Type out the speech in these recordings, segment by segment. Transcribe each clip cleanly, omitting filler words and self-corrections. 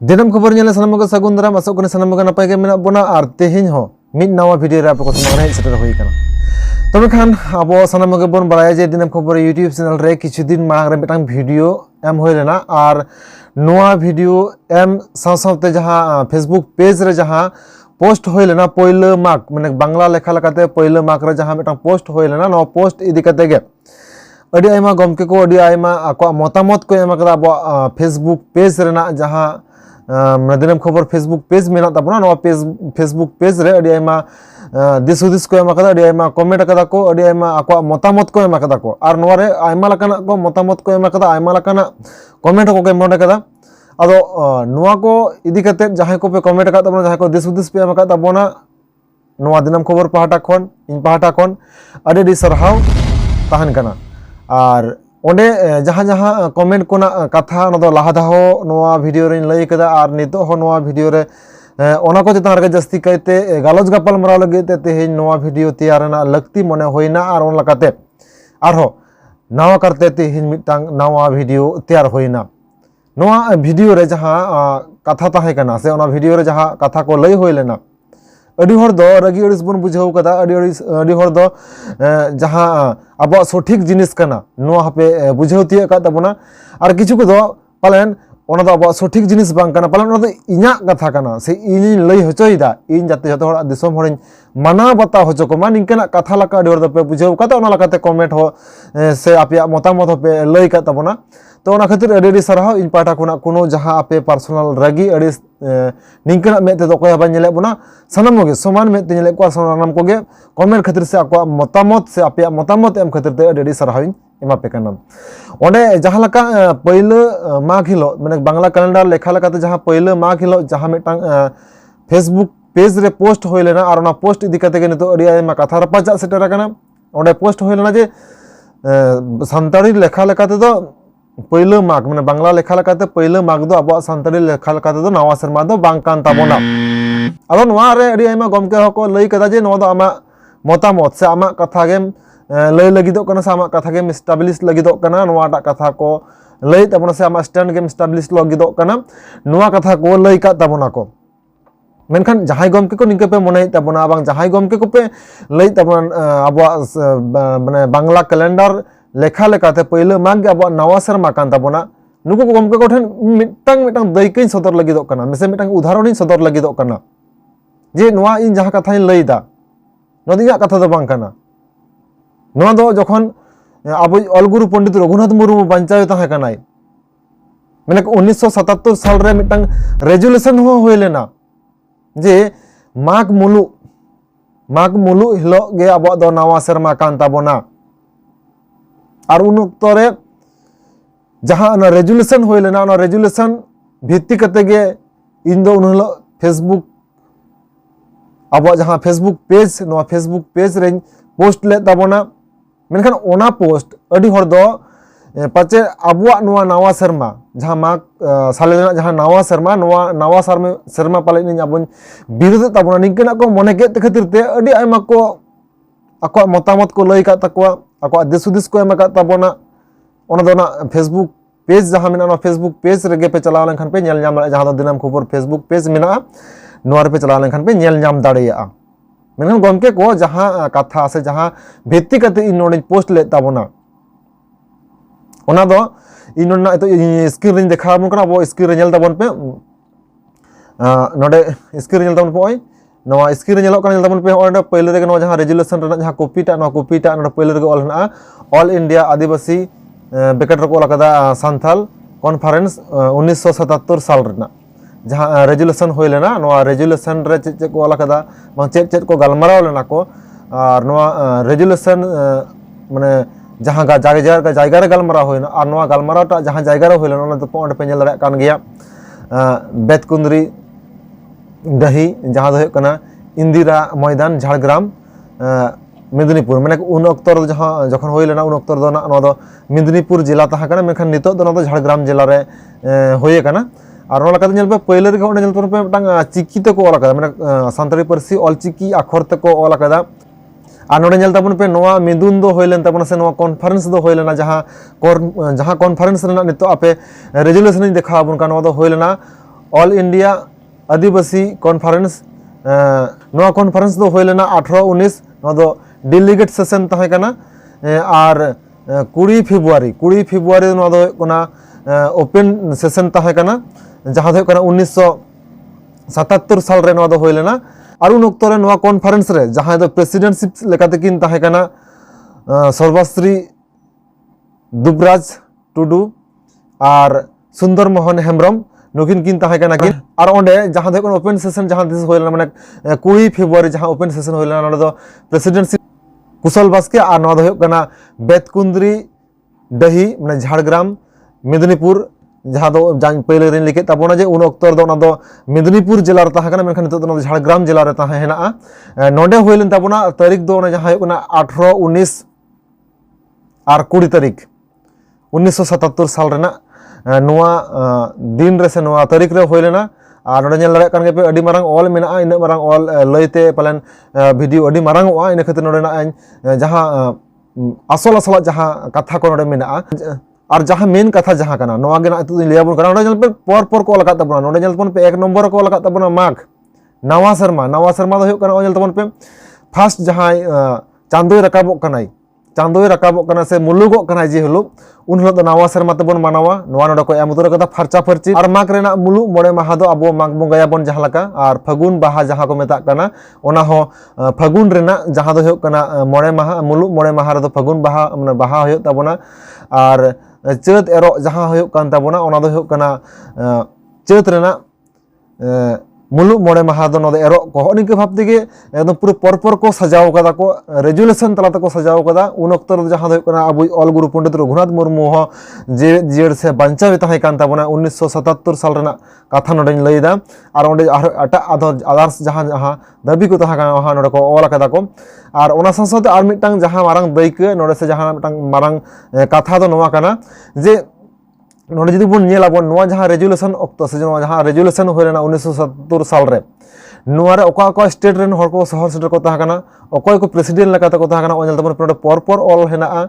दिनम खबर नेले सानम को सगुन दाराम आसोग कने सानम को नपाय गे मेना बोना आर तेहिन हो मिड नावा वीडियो रे आपको समाने हेज सेटर होई kana तबे खान आबो सानम को बोन बाराय जे दिनम खबर यूट्यूब चैनल रे किछु दिन मांग रे मिटांग वीडियो एम होय लेना आर नोआ वीडियो एम सावते जहां फेसबुक पेज रे जहां पोस्ट होय लेना पहले मार्क माने बांग्ला लेखा लेकाते पहले मार्क रे जहां मिटांग पोस्ट होय लेना नो पोस्ट इदी कते गे अडी आयमा गमके को अडी आयमा आको मतामत को एमा कदा आबो फेसबुक पेज रेना जहां दिनम खबर फेसबुक पेज मेना ताबोना नो पेज फेसबुक पेज रे अडी आयमा दिस हुदिस को एमा कदा अडी आयमा कमेंट कदा को अडी आयमा आको मतामत को एमा कदा को आर नोआ रे आयमा लकाना को मतामत को एमा कदा आयमा लकाना कमेंट को एम कदा आदो नोआ को इदी कते जहां को पे कमेंट का ताबोना जहां को दिस हुदिस पे एमा कदा ताबोना नोआ दिनम खबर पहाटा खन इन पहाटा खन अडी डी सरहाव ताहन कना आर ओंडे जहां जहां कमेंट कोना कथा न लाहा दाहो नोआ वीडियो रे लई कदा आर नितो हो नोआ वीडियो रे ओना को चेतान रे जस्ती कायते गालोज गपाल मराव लगे ते तेहेन नोआ वीडियो तैयार ना लगती मने होइना आर ओन लकाते आर हो नावा करते तेहेन मिटांग नावा वीडियो तैयार होइना नोआ वीडियो रे जहां कथा ताहे कना से ओना वीडियो रे जहां कथा को लई होय लेना अडी हर दो रगी अड़िस बन बुझाव कदा अडी हर दो जहां अब सठिक जिनिस कना नो हापे बुझाव तिया का तबना आर किछु को दो पालन ओना दो अब सठिक जिनिस बांग कना पालन ओना दो इना कथा कना से इनी लई होचोइदा इन जाते जतो हर दिसम हरिन माना बता होचो को मान इनकना कथा लका अडी हर दो पे बुझाव कता ओना लकाते कमेंट हो से आपया मतामत पे लई का तबना तो ओना खातिर अडी सरहाव इन पाटा कोना कोनो जहां आपे पर्सनल रगी अडी निंकना मेते दो कोया बान नेले बना सनम के समान मेते नेले को सनम को गे कमेंट खातिर से आपको मतामत से आपे मतामत एम खातिर ते अडी सरहाव एमा पे कना ओंडे जहां लका पहिले माघ हिलो माने बांग्ला कैलेंडर लेखा लकाते जहां पहिले माघ हिलो जहां मिटांग फेसबुक पेज रे पोस्ट होय लेना आर ओना पोस्ट इदी कते गे नितो अडी आयमा कथा रपाचा सेटर कना ओंडे पोस्ट होय लेना जे संताड़ी लेखा लकाते दो पहले माघ माने बांग्ला लेखा लेकाते पहले माघ दो अब सानताड़ी लेखा लेकाते दो नवा शर्मा दो बांग कान ताबोना आदो नवा रे अडी आयमा गमके हको लई कदा जे नवा दो आमा मतामत से आमा कथा गे लई लगिदो कना से आमा कथा गे एस्टैब्लिश लगिदो कना नवाटा कथा को लई ताबोना से आमा स्टैंड गे एस्टैब्लिश लगिदो कना नवा कथा को लई का ताबोना को मेनखान जहाय गमके को निके पे मने ताबोना बांग जहाय गमके को पे लई ताबोना अब माने बांग्ला कैलेंडर लेखा लेकाते पहले माग अब नवा शर्मा कान ताबोना नुको को गमके को ठेन मिटांग मिटांग दैकैन सदर लगिदो कना मेसे मिटांग उदाहरण सदर लगिदो कना जे नवा इन जहां कथा इन लईदा नदिया कथा दो बांग कना नवा दो जखन अब अलगुरु पंडित रघुनाथ मुर्मू बांचाव ताहे कनाय माने 1977 साल रे मिटांग रेजुलेशन हो होय लेना जे माघ मुलु हिलो गे अब दो नवा शर्मा कान ताबोना और उन अक्तो रे जहां रेजुलेशन होय लेना ना रेजुलेशन भित्ति कते गे इन दो उन फेसबुक अब जहां फेसबुक पेज रे पोस्ट ले ताबोना मेनखान ओना पोस्ट अडी हर दो पाचे अबुआ नवा नवा शर्मा जहां माग सालेना जहां नवा शर्मा नवा शर्मा पाले नि अब बिरुद्ध ताबोना निकना को मने के खातिर ते अडी आयमा को आको मतामत को लई का तकवा आको दिसुदिस को एम का ताबोना ओना दोना फेसबुक पेज जहां मेना फेसबुक पेज रेगे पे चलाव लेनखान पे नेल नाम जहां दो दिनम खबर फेसबुक पेज मेना नोर पे चलाव लेनखान पे नेल नाम दाड़ेया मेनखान गमके को जहां कथा से जहां भित्ति कते इन नोडे पोस्ट ले ताबोना ओना दो इन नोना तो स्क्रीन रे देखा बन कना वो स्क्रीन रे नेल ताबोन पे नोडे स्क्रीन नेल ताबोन पे नवा स्क्रीन नेलो कना नेल ताबोन पे ओंडे पहले रे नवा जहां रेजुलेशन रे जहां कॉपीटा नोडे पहले रे ऑल ना ऑल इंडिया आदिवासी बेकेट रे को लकदा सांथाल कॉन्फ्रेंस 1977 साल रेना जहां रेजुलेशन होय लेना नवा रेजुलेशन रे चे को लकदा मा चे को गलमराव लेना को और नवा रेजुलेशन माने जहां जायगा रे गलमराव होयना और नवा गलमरावटा जहां जायगा रे होय लेना ओना तो ओंडे पे नेल दाड़ा कान गया बेतकुंदरी दही जहां दो कना इंदिरा मैदान झाड़ग्राम मेदिनीपुर माने उन अक्तर जहां जखन होय लेना उन अक्तर दो ना दो मेदिनीपुर जिला ताहा कना मेनखान नितो दो झाड़ग्राम जिला रे होय कना और ओना लकाते नेल पे पहले रे ओंडे नेल पे मिटांग चिकी ते को ऑल कदा माने सानताड़ी पारसी ऑलचिकी अक्षर ते को ऑल कदा और नोडे नेल ताबोन पे नोआ मिदुन दो होय लेन ताबोन से नोआ कॉन्फ्रेंस दो होय लेना जहां कॉन्फ्रेंस रेना नितो आपे रेजुलेशन देखा बन का नोआ दो होय लेना ऑल इंडिया आदिवासी कॉन्फ्रेंस नोआ कॉन्फ्रेंस दो होय लेना 18-19 नोआ दो डेलीगेट सेशन ताहे कना और 20 फेब्रुआरी नोआ दो कोना ओपन सेशन ताहे कना जहां दो कोना 1977 साल रे नोआ दो होय लेना और उन ओक्तो रे नोआ कॉन्फ्रेंस रे जहां दो प्रेसिडेंटशिप लेकाते किन ताहे कना सर्वश्री दुबराज टुडू और सुंदर मोहन हेम्ब्रम नुकिन किन ताहे कना किन और ओंडे जहां दो ओपन सेशन जहां दिस होय लेना माने 20 फेब्रुआरी जहां ओपन सेशन होय लेना नोडे दो प्रेसिडेंटशिप कुशल बास्के और नोआ दो होय कना बेतकुंद्री डही माने झाड़ग्राम मेदिनीपुर जहां दो पहले दिन लिखे ताबोना जे उन ओक्तो दो ना दो मेदिनीपुर जिला रे ताहे कना मेनखान नितो दो झाड़ग्राम जिला रे ताहे हेना नोडे होय लेन ताबोना तारीख दो ना जहां होय कना 18 19 और 20 तारीख 1977 साल रेना नोआ दिन रे से नोआ तारीख रे होय लेना और नोडे नेल दाड़े कान गे पे अडी मारांग ऑल मेना इन मारांग ऑल लयते पालन वीडियो अडी मारांग ओआ इन खातिर नोडे ना जहां असला जहां कथा को नोडे मेना और जहां मेन कथा जहां कना नोआ गे ना तु लियाबन कना नोडे नेल पे पर को लगा तबना नोडे नेल पे 1 नंबर को लगा तबना माघ नवा शर्मा दो होय कना नेल तबन पे फर्स्ट जहां चांदोय रकाबो कनाई चांदोय रकाबो कना से मुलुगो कना जे हलो उन हलो नवा शर्मा तबन मानावा नोआ नोडे को एम उतर कदा फरचा फरची और माघ रेना मुलु मोड़े माहा दो अबो माघ बंगाया बन जहां लका और फागुन बाहा जहां को मेता कना ओना हो फागुन रेना जहां दो होय कना मोड़े माहा मुलु मोड़े माहा रे दो फागुन बाहा माने बाहा होय तबना और चैत एरो जहां होय कान तबना ओना दो होय कना चैत रेना मुलुग मोड़े माहा दो नोदे एरो को निके भाब तेगे एकदम पूरे परपर को सजाव कदा को रेजुलेशन तलाते को सजाव कदा उन ओक्तो जहां दो कना अबु ऑल गुरु पंडित रघुनाथ मुर्मू हो जे जेड़ से बांचा ताहे कान ताबना 1977 साल रेना कथा नोडे लैदा और ओंडे अटा अदर्स जहां जहां दाबी को ताहा का वहां नोडे को ऑल कदा को और ओना साथे आर मिटटांग जहां मारांग दैके नोडे से जहां मिटटांग मारांग कथा दो नोआ कना जे नोडे जदि बन नेलाबन नोआ जहां रेजुलेशन ऑक्तो से जहां रेजुलेशन होय लेना 1977 साल रे नोआ रे ओका स्टेट रेन हर को शहर सेटर को ताहा कना ओकोय को प्रेसिडेंट लेकाते को ताहा कना ओनेल तबन पर ऑल हेना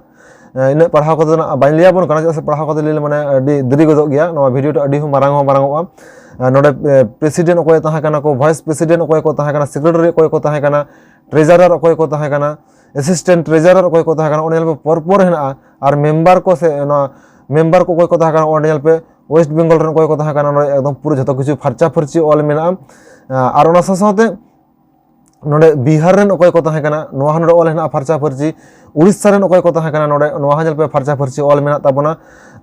इन पढ़ाव को ना बाइन लियाबन कना से पढ़ाव को ले माने अडी देरी गदो गया नोआ वीडियो तो अडी मारांगोआ नोडे प्रेसिडेंट ओकोय ताहा कना को वाइस प्रेसिडेंट ओकोय को ताहा कना सेक्रेटरी ओकोय को ताहा कना ट्रेजरर ओकोय को ताहा कना असिस्टेंट ट्रेजरर ओकोय को ताहा कना ओनेल पर हेना और मेंबर को से ना मेंबर को कोई को ताहा कना पे वेस्ट बेंगल रन कोई को ताहा कना एकदम पूरा जतो किछु फरचा फरची ऑल मेना और ओना साथे नोडे बिहार रन कोई को ताहा कना नोआ नोडे ऑल हेना फरचा फरची उड़ीसा रन कोई को ताहा कना नोडे नोआ हजल पे फरचा फरची ऑल मेना ताबना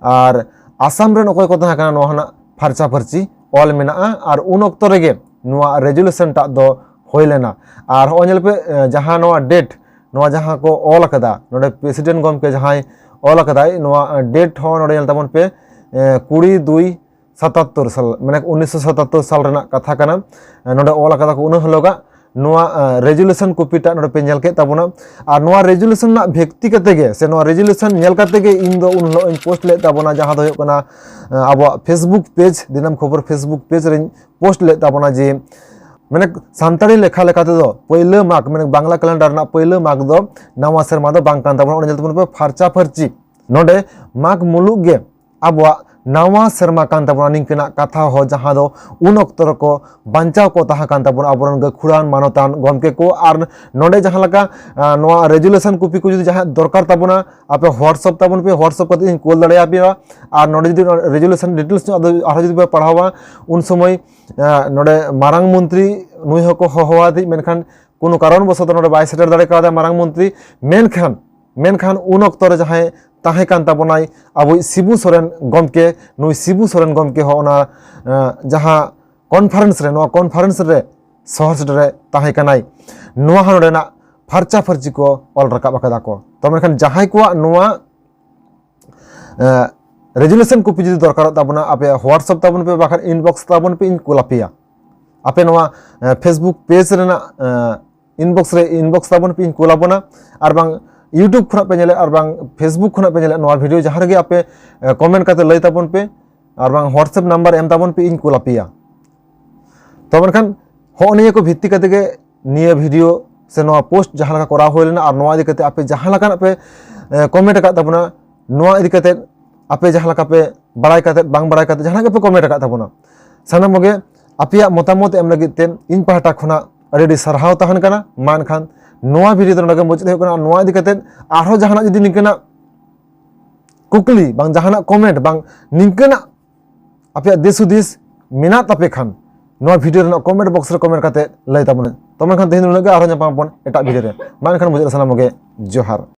और आसाम रन कोई को ताहा कना नोआ हना फरचा फरची ऑल मेना और उन ओक्तो रेगे नोआ रेजुलेशन टा दो होय लेना और होजल पे जहां नोआ डेट नोआ जहां को ऑल कदा नोडे प्रेसिडेंट गमके जहां ऑल कदाई नोआ डेट हो नोडे तबन पे 22-77 साल माने 1977 साल रेना कथा कना नोडे ऑल कदा को उन हलोगा नोआ रेजुलेशन कॉपीटा नोडे पे नेल के तबना और नोआ रेजुलेशन ना व्यक्ति कते गे से नोआ रेजुलेशन नेल कते गे इन दो उन हलो इन पोस्ट ले तबना जहां दो कना अब फेसबुक पेज दिनम खबर फेसबुक पेज रे पोस्ट ले तबना जे माने सानताड़ी लेखा लेखाते दो पहले माघ माने बांग्ला कैलेंडर ना पहले माघ दो नवा सेरमा दो बांग कान तबना ओने जलतबन पे फरचा फरची नोडे माघ मुलुग गे अबवा नवा सेरमा कान तबना निंकना कथा हो जहां दो उन ओक्तो को बांचाव को ताहा कान तबना अबरन गखुरान मानतान गमके को और नोडे जहां लका नवा रेजुलेशन कॉपी को जदि जहां दरकार तबना आपे व्हाट्सएप तबन पे व्हाट्सएप कते इन कोल दड़े आपिया और नोडे जदि रेजुलेशन डिटेल्स आरो जदि पढ़ावा उन समय नोडे मारांग मंत्री नुई हको होवादी मेनखान कोनो कारण बसत नोडे बाय सेटर दड़े का मारांग मंत्री मेनखान उन ओक्तो रे जहां ताहे कान ताबनाय अबो शिबू सोरेन गमके नुई शिबू सोरेन गमके हो ओना जहां कॉन्फ्रेंस रे शहर सेटर रे ताहे कनाय नोआ नोडे ना फरचा फरची को ऑल रकाब अकदा को तो मेनखान जहां को नोआ रेजुलेशन कॉपी जदि दरकार ताबना आपे व्हाट्सएप ताबन पे बाखर इनबॉक्स ताबन पे इन कोलापिया आपे नोआ फेसबुक पेज रेना इनबॉक्स ताबन पे इन कोलाबना और बांग यूट्यूब खुना पे नेले और बांग फेसबुक खुना पे नेले नोआ वीडियो जहां रे आपे कमेंट करते लई ताबन पे और बांग व्हाट्सएप नंबर एम ताबन पे इन कोलापिया तो मेनखान हो निये को भित्ति करते के निये वीडियो से नोआ पोस्ट जहां लका करा होय लेना और नोआ इदि करते आपे जहां लका पे कमेंट का ताबना नोआ इदि करते आपे जहां लका पे बड़ाई करते बांग बड़ाई करते जहां के पे कमेंट का ताबना सानाम कोगे आपिया मतामत एम लगित ते इन पहाटा खुना अड़ी सरहाव तहन कना मा एनखान नोआ भिडियो दो नगे मुचाद हुयुग कना नोआ इदि काते आरो जहाना जुदि निंकना कुकली बांग जहाना कमेंट बांग निंकना आपिया दिस हुदिस मेना तापे खान नोआ भिडियो रना कमेंट बॉक्स रे कमेंट काते लय ताबोन तमे खान तेहिन नुगे आरो ᱧᱟᱯᱟᱢ ᱵᱚᱱ एटा भिडियो रे मा एनखान मुचाद सानाम कोगे जोहार।